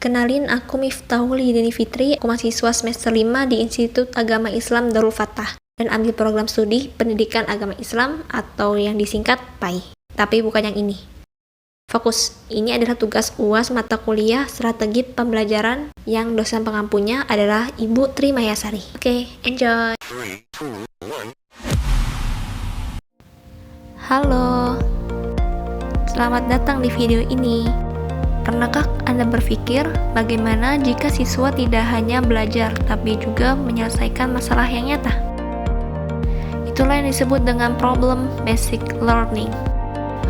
Kenalin, aku Miftahul Hidayani Fitri, aku mahasiswa semester 5 di Institut Agama Islam Darul Fatah dan ambil program studi Pendidikan Agama Islam atau yang disingkat PAI. Tapi bukan yang ini. Fokus, ini adalah tugas UAS mata kuliah Strategi Pembelajaran yang dosen pengampunya adalah Ibu Tri Mayasari. Oke, enjoy! Halo, selamat datang di video ini. Pernahkah Anda berpikir bagaimana jika siswa tidak hanya belajar tapi juga menyelesaikan masalah yang nyata? Itulah yang disebut dengan problem basic learning.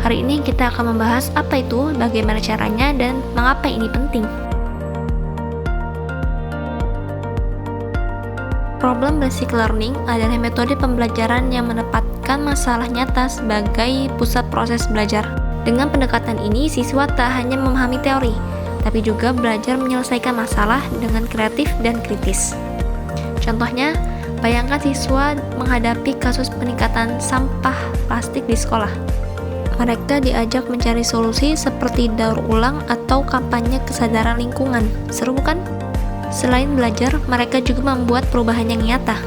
Hari ini kita akan membahas apa itu, bagaimana caranya, dan mengapa ini penting. Problem basic learning adalah metode pembelajaran yang menempatkan masalah nyata sebagai pusat proses belajar. Dengan pendekatan ini, siswa tak hanya memahami teori, tapi juga belajar menyelesaikan masalah dengan kreatif dan kritis. Contohnya, bayangkan siswa menghadapi kasus peningkatan sampah plastik di sekolah. Mereka diajak mencari solusi seperti daur ulang atau kampanye kesadaran lingkungan. Seru bukan? Selain belajar, mereka juga membuat perubahan yang nyata.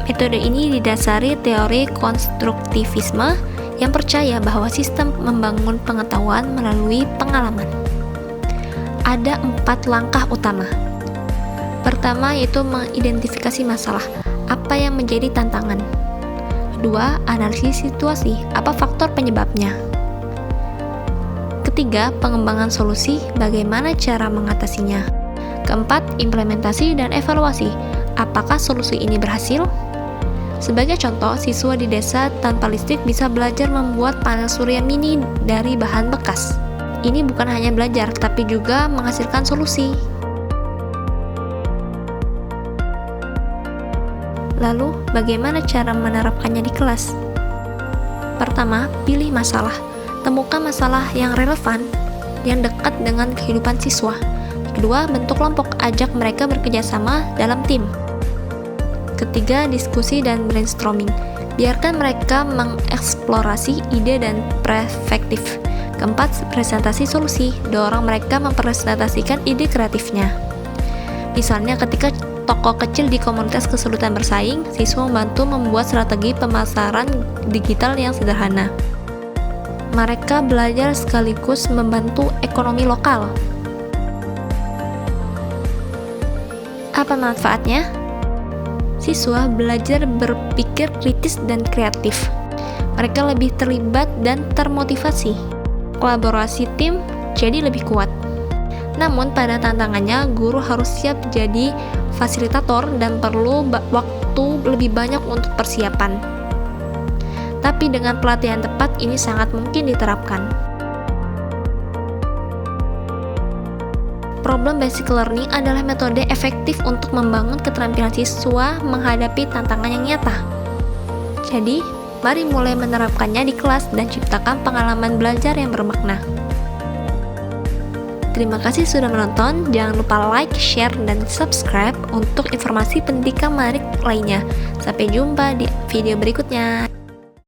Metode ini didasari teori konstruktivisme yang percaya bahwa sistem membangun pengetahuan melalui pengalaman. Ada 4 langkah utama. Pertama yaitu mengidentifikasi masalah, apa yang menjadi tantangan. Kedua, analisis situasi, apa faktor penyebabnya. Ketiga, pengembangan solusi, bagaimana cara mengatasinya. Keempat, implementasi dan evaluasi, apakah solusi ini berhasil? Sebagai contoh, siswa di desa tanpa listrik bisa belajar membuat panel surya mini dari bahan bekas. Ini bukan hanya belajar, tapi juga menghasilkan solusi. Lalu, bagaimana cara menerapkannya di kelas? Pertama, pilih masalah. Temukan masalah yang relevan, yang dekat dengan kehidupan siswa. Kedua, bentuk kelompok, ajak mereka bekerja sama dalam tim. Ketiga, diskusi dan brainstorming. Biarkan mereka mengeksplorasi ide dan perspektif. Keempat, presentasi solusi. Dorong mereka mempresentasikan ide kreatifnya. Misalnya ketika toko kecil di komunitas kesulitan bersaing, siswa membantu membuat strategi pemasaran digital yang sederhana. Mereka belajar sekaligus membantu ekonomi lokal. Apa manfaatnya? Siswa belajar berpikir kritis dan kreatif. Mereka lebih terlibat dan termotivasi. Kolaborasi tim jadi lebih kuat. Namun pada tantangannya, guru harus siap jadi fasilitator dan perlu waktu lebih banyak untuk persiapan. Tapi dengan pelatihan tepat, ini sangat mungkin diterapkan. Problem basic learning adalah metode efektif untuk membangun keterampilan siswa menghadapi tantangan yang nyata. Jadi, mari mulai menerapkannya di kelas dan ciptakan pengalaman belajar yang bermakna. Terima kasih sudah menonton. Jangan lupa like, share, dan subscribe untuk informasi pendidikan menarik lainnya. Sampai jumpa di video berikutnya.